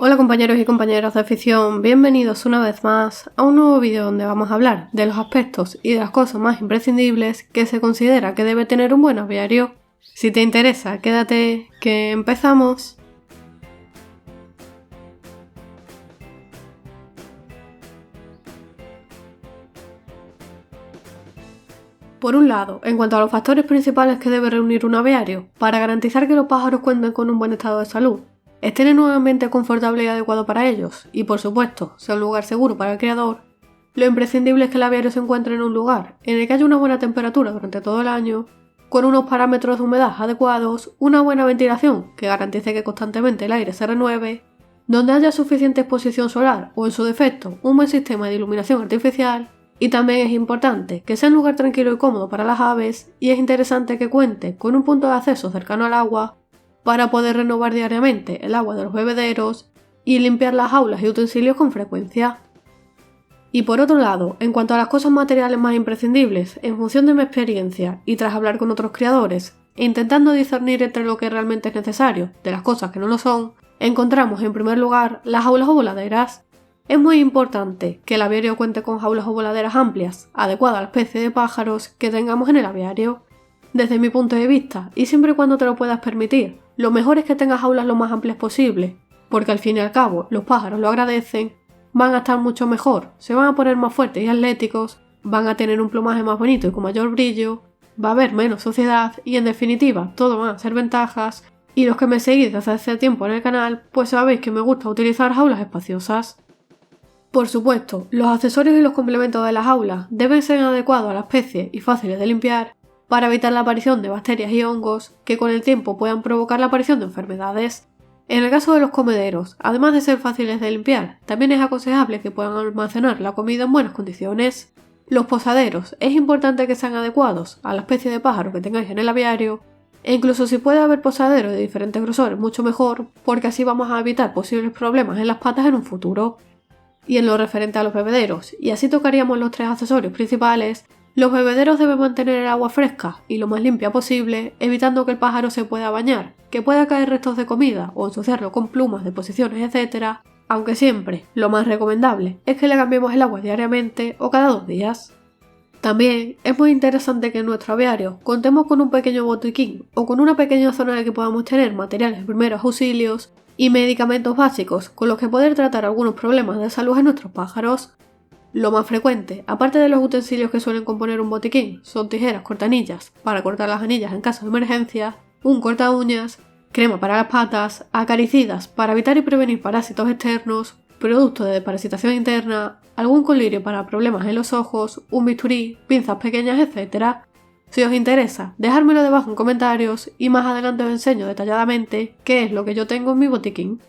Hola compañeros y compañeras de afición, bienvenidos una vez más a un nuevo vídeo donde vamos a hablar de los aspectos y de las cosas más imprescindibles que se considera que debe tener un buen aviario. Si te interesa, quédate, que empezamos. Por un lado, en cuanto a los factores principales que debe reunir un aviario para garantizar que los pájaros cuenten con un buen estado de salud, estén en un ambiente confortable y adecuado para ellos, y por supuesto, sea un lugar seguro para el criador, lo imprescindible es que el aviario se encuentre en un lugar en el que haya una buena temperatura durante todo el año, con unos parámetros de humedad adecuados, una buena ventilación que garantice que constantemente el aire se renueve, donde haya suficiente exposición solar o en su defecto un buen sistema de iluminación artificial. Y también es importante que sea un lugar tranquilo y cómodo para las aves, y es interesante que cuente con un punto de acceso cercano al agua para poder renovar diariamente el agua de los bebederos y limpiar las jaulas y utensilios con frecuencia. Y por otro lado, en cuanto a las cosas materiales más imprescindibles, en función de mi experiencia y tras hablar con otros criadores, e intentando discernir entre lo que realmente es necesario de las cosas que no lo son, encontramos en primer lugar las jaulas o voladeras. Es muy importante que el aviario cuente con jaulas o voladeras amplias, adecuadas a la especie de pájaros que tengamos en el aviario. Desde mi punto de vista, y siempre y cuando te lo puedas permitir, lo mejor es que tengas jaulas lo más amplias posible, porque al fin y al cabo los pájaros lo agradecen, van a estar mucho mejor, se van a poner más fuertes y atléticos, van a tener un plumaje más bonito y con mayor brillo, va a haber menos suciedad y en definitiva todo van a ser ventajas. Y los que me seguís desde hace tiempo en el canal, pues sabéis que me gusta utilizar jaulas espaciosas. Por supuesto, los accesorios y los complementos de las jaulas deben ser adecuados a la especie y fáciles de limpiar para evitar la aparición de bacterias y hongos que con el tiempo puedan provocar la aparición de enfermedades. En el caso de los comederos, además de ser fáciles de limpiar, también es aconsejable que puedan almacenar la comida en buenas condiciones. Los posaderos, es importante que sean adecuados a la especie de pájaro que tengáis en el aviario, e incluso si puede haber posaderos de diferentes grosores mucho mejor, porque así vamos a evitar posibles problemas en las patas en un futuro. Y en lo referente a los bebederos, y así tocaríamos los tres accesorios principales, los bebederos deben mantener el agua fresca y lo más limpia posible, evitando que el pájaro se pueda bañar, que pueda caer restos de comida o ensuciarlo con plumas, deposiciones, etc. Aunque siempre, lo más recomendable es que le cambiemos el agua diariamente o cada 2 días. También es muy interesante que en nuestro aviario contemos con un pequeño botiquín o con una pequeña zona en la que podamos tener materiales de primeros auxilios y medicamentos básicos con los que poder tratar algunos problemas de salud en nuestros pájaros. Lo más frecuente, aparte de los utensilios que suelen componer un botiquín, son tijeras cortanillas para cortar las anillas en caso de emergencia, un corta uñas, crema para las patas, acaricidas para evitar y prevenir parásitos externos, productos de desparasitación interna, algún colirio para problemas en los ojos, un bisturí, pinzas pequeñas, etc. Si os interesa, dejármelo debajo en comentarios y más adelante os enseño detalladamente qué es lo que yo tengo en mi botiquín.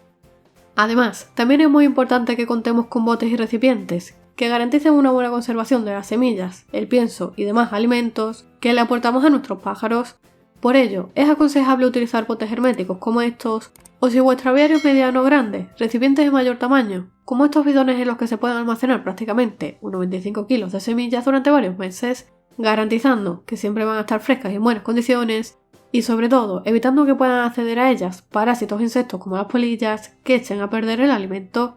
Además, también es muy importante que contemos con botes y recipientes que garanticen una buena conservación de las semillas, el pienso y demás alimentos que le aportamos a nuestros pájaros. Por ello, es aconsejable utilizar botes herméticos como estos, o si vuestro aviario es mediano o grande, recipientes de mayor tamaño, como estos bidones en los que se pueden almacenar prácticamente unos 25 kilos de semillas durante varios meses, garantizando que siempre van a estar frescas y en buenas condiciones, y sobre todo evitando que puedan acceder a ellas parásitos o insectos como las polillas que echen a perder el alimento.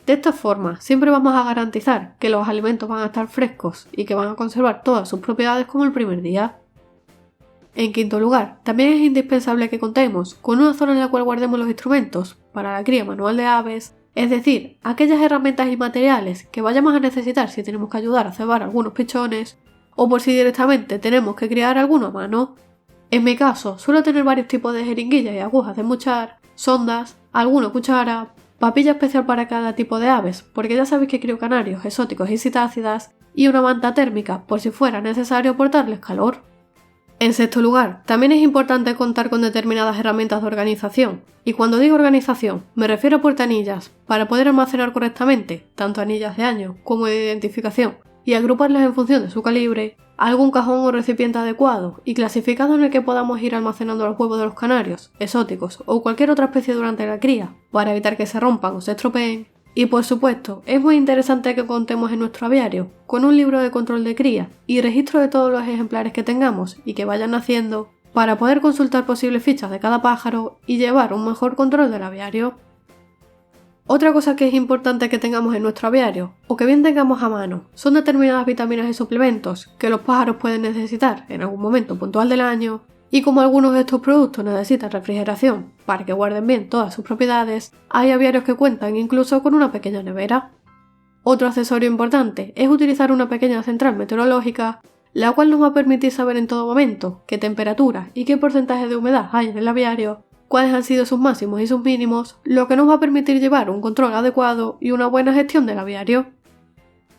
De esta forma, siempre vamos a garantizar que los alimentos van a estar frescos y que van a conservar todas sus propiedades como el primer día. En quinto lugar, también es indispensable que contemos con una zona en la cual guardemos los instrumentos para la cría manual de aves, es decir, aquellas herramientas y materiales que vayamos a necesitar si tenemos que ayudar a cebar algunos pichones o por si directamente tenemos que criar alguno a mano. En mi caso, suelo tener varios tipos de jeringuillas y agujas de mochar, sondas, alguna cuchara, papilla especial para cada tipo de aves, porque ya sabéis que crío canarios, exóticos y citácidas, y una manta térmica por si fuera necesario aportarles calor. En sexto lugar, también es importante contar con determinadas herramientas de organización, y cuando digo organización, me refiero a portaanillas, para poder almacenar correctamente, tanto anillas de año como de identificación, y agruparlas en función de su calibre, algún cajón o recipiente adecuado y clasificado en el que podamos ir almacenando los huevos de los canarios, exóticos o cualquier otra especie durante la cría, para evitar que se rompan o se estropeen. Y por supuesto, es muy interesante que contemos en nuestro aviario con un libro de control de cría y registro de todos los ejemplares que tengamos y que vayan naciendo, para poder consultar posibles fichas de cada pájaro y llevar un mejor control del aviario. Otra cosa que es importante que tengamos en nuestro aviario, o que bien tengamos a mano, son determinadas vitaminas y suplementos que los pájaros pueden necesitar en algún momento puntual del año, y como algunos de estos productos necesitan refrigeración para que guarden bien todas sus propiedades, hay aviarios que cuentan incluso con una pequeña nevera. Otro accesorio importante es utilizar una pequeña central meteorológica, la cual nos va a permitir saber en todo momento qué temperatura y qué porcentaje de humedad hay en el aviario, cuáles han sido sus máximos y sus mínimos, lo que nos va a permitir llevar un control adecuado y una buena gestión del aviario.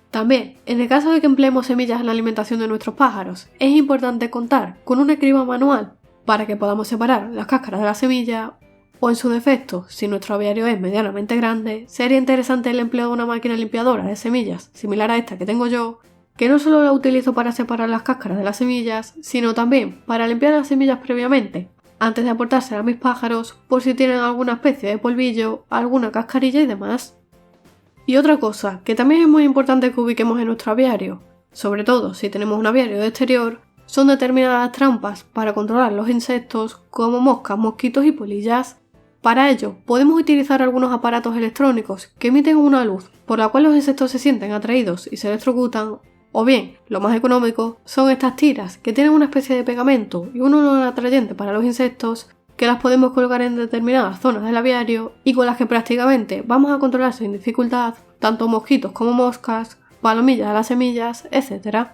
También, en el caso de que empleemos semillas en la alimentación de nuestros pájaros, es importante contar con una criba manual para que podamos separar las cáscaras de la semilla, o en su defecto, si nuestro aviario es medianamente grande, sería interesante el empleo de una máquina limpiadora de semillas, similar a esta que tengo yo, que no solo la utilizo para separar las cáscaras de las semillas, sino también para limpiar las semillas previamente, antes de aportárselas a mis pájaros, por si tienen alguna especie de polvillo, alguna cascarilla y demás. Y otra cosa, que también es muy importante que ubiquemos en nuestro aviario, sobre todo si tenemos un aviario de exterior, son determinadas trampas para controlar los insectos como moscas, mosquitos y polillas. Para ello, podemos utilizar algunos aparatos electrónicos que emiten una luz por la cual los insectos se sienten atraídos y se electrocutan, o bien, lo más económico, son estas tiras que tienen una especie de pegamento y un olor atrayente para los insectos que las podemos colgar en determinadas zonas del aviario y con las que prácticamente vamos a controlar sin dificultad tanto mosquitos como moscas, palomillas a las semillas, etc.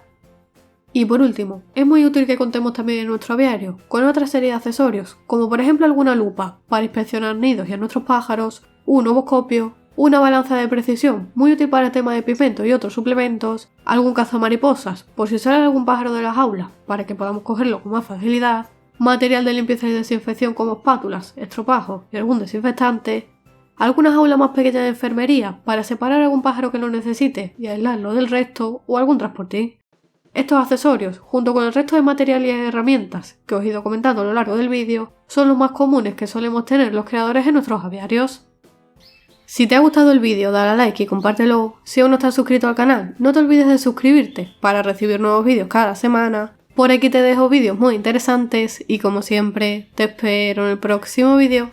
Y por último, es muy útil que contemos también en nuestro aviario con otra serie de accesorios, como por ejemplo alguna lupa para inspeccionar nidos y a nuestros pájaros, un ovoscopio, una balanza de precisión muy útil para el tema de pigmentos y otros suplementos, algún cazamariposas por si sale algún pájaro de la jaula para que podamos cogerlo con más facilidad, material de limpieza y desinfección como espátulas, estropajos y algún desinfectante, alguna jaula más pequeña de enfermería para separar algún pájaro que lo necesite y aislarlo del resto, o algún transportín. Estos accesorios, junto con el resto de material y herramientas que os he ido comentando a lo largo del vídeo, son los más comunes que solemos tener los creadores en nuestros aviarios. Si te ha gustado el vídeo, dale a like y compártelo. Si aún no estás suscrito al canal, no te olvides de suscribirte para recibir nuevos vídeos cada semana. Por aquí te dejo vídeos muy interesantes y como siempre, te espero en el próximo vídeo.